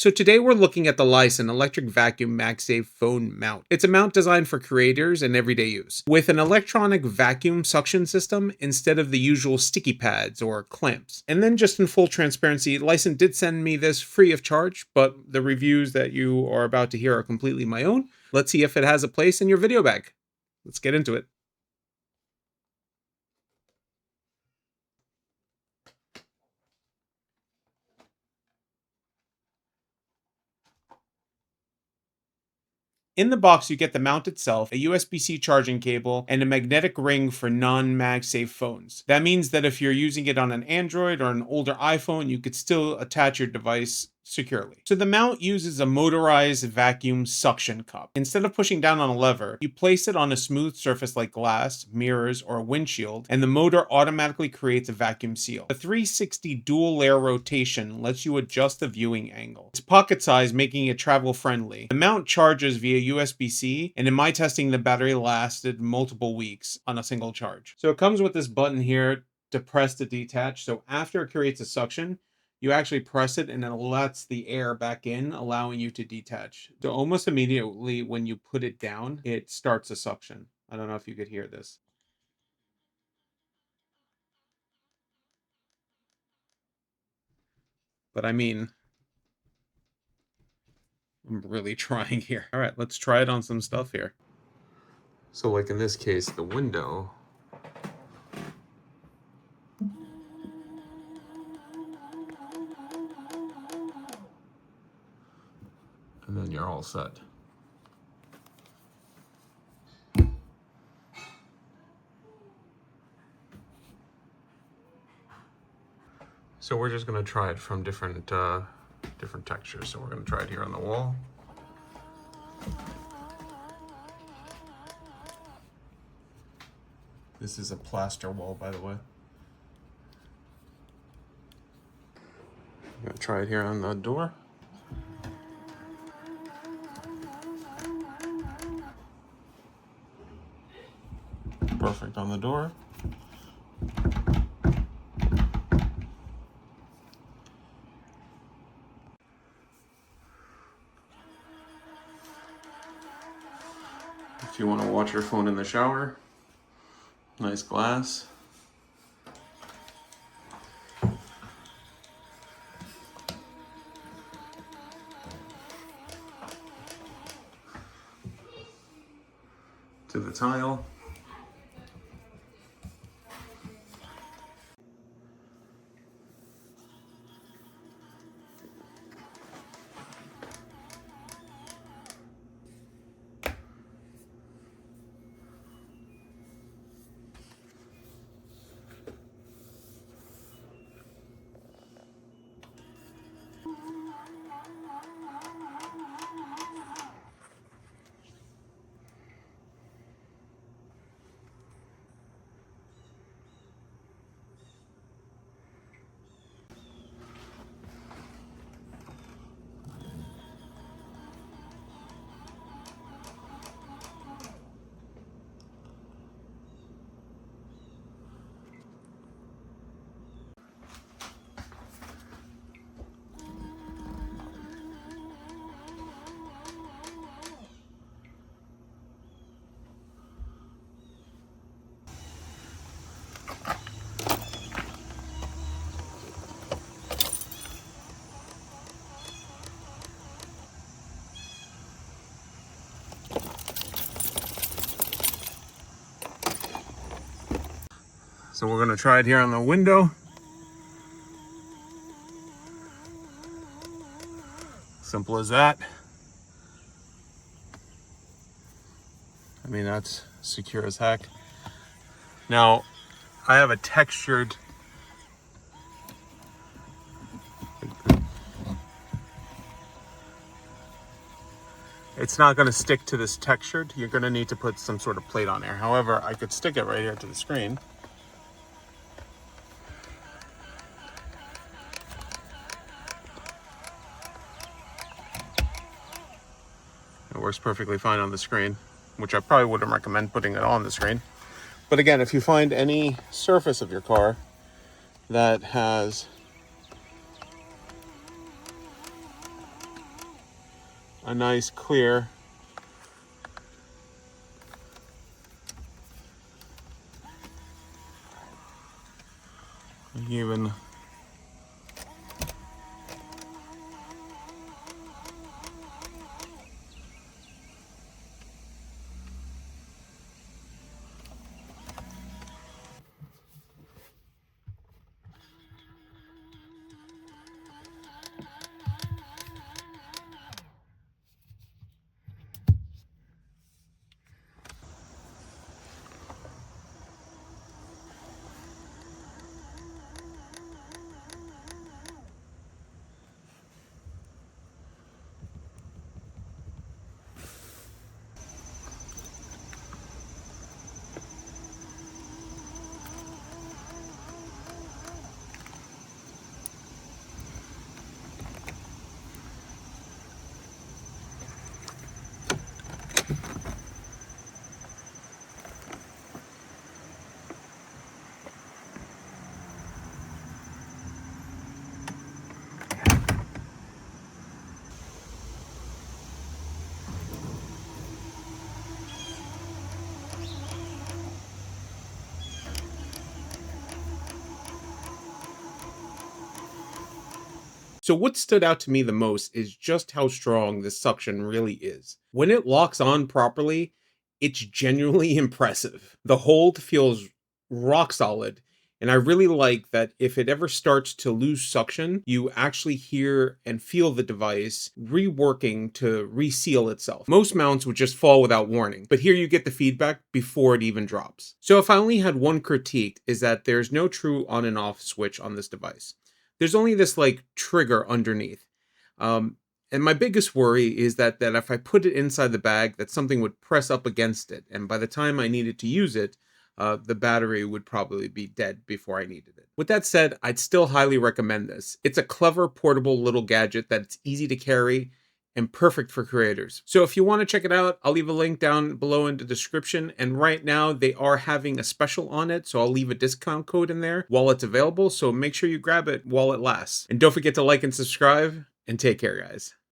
So today we're looking at the LISEN electric vacuum MagSafe phone mount. It's a mount designed for creators and everyday use, with an electronic vacuum suction system instead of the usual sticky pads or clamps. And then, just in full transparency, LISEN did send me this free of charge, but the reviews that you are about to hear are completely my own. Let's see if it has a place in your video bag. Let's get into it. In the box, you get the mount itself, a USB-C charging cable, and a magnetic ring for non-MagSafe phones. That means that if you're using it on an Android or an older iPhone, you could still attach your device securely. So the mount uses a motorized vacuum suction cup. Instead of pushing down on a lever, you place it on a smooth surface like glass, mirrors, or a windshield, and the motor automatically creates a vacuum seal. The 360 dual layer rotation lets you adjust the viewing angle. It's pocket size, making it travel friendly. The mount charges via USB-C, and in my testing, the battery lasted multiple weeks on a single charge. So it comes with this button here to press to detach. So after it creates a suction, you actually press it and it lets the air back in, allowing you to detach. So almost immediately when you put it down, it starts a suction. I don't know if you could hear this. But I mean, I'm really trying here. All right, let's try it on some stuff here. So like in this case, the window. And then you're all set. So we're just gonna try it from different textures. So we're gonna try it here on the wall. This is a plaster wall, by the way. I'm gonna try it here on the door. Perfect on the door. If you want to watch your phone in the shower, nice glass. To the tile. So we're gonna try it here on the window. Simple as that. I mean, that's secure as heck. Now, I have a textured it's not going to stick to this textured. You're going to need to put some sort of plate on there. However, I could stick it right here to the screen. It works perfectly fine on the screen, which I probably wouldn't recommend putting it on the screen. But again, if you find any surface of your car that has a nice clear. Even So what stood out to me the most is just how strong this suction really is. When it locks on properly, it's genuinely impressive. The hold feels rock solid, and I really like that if it ever starts to lose suction, you actually hear and feel the device reworking to reseal itself. Most mounts would just fall without warning, but here you get the feedback before it even drops. So if I only had one critique, is that there's no true on and off switch on this device. There's only this like trigger underneath. Um, and my biggest worry is that if I put it inside the bag, that something would press up against it, and by the time I needed to use it, the battery would probably be dead before I needed it. With that said, I'd still highly recommend this. It's a clever, portable little gadget that's easy to carry and perfect for creators. So if you want to check it out, I'll leave a link down below in the description. And right now they are having a special on it, so I'll leave a discount code in there while it's available. So make sure you grab it while it lasts. And don't forget to like and subscribe, and take care, guys.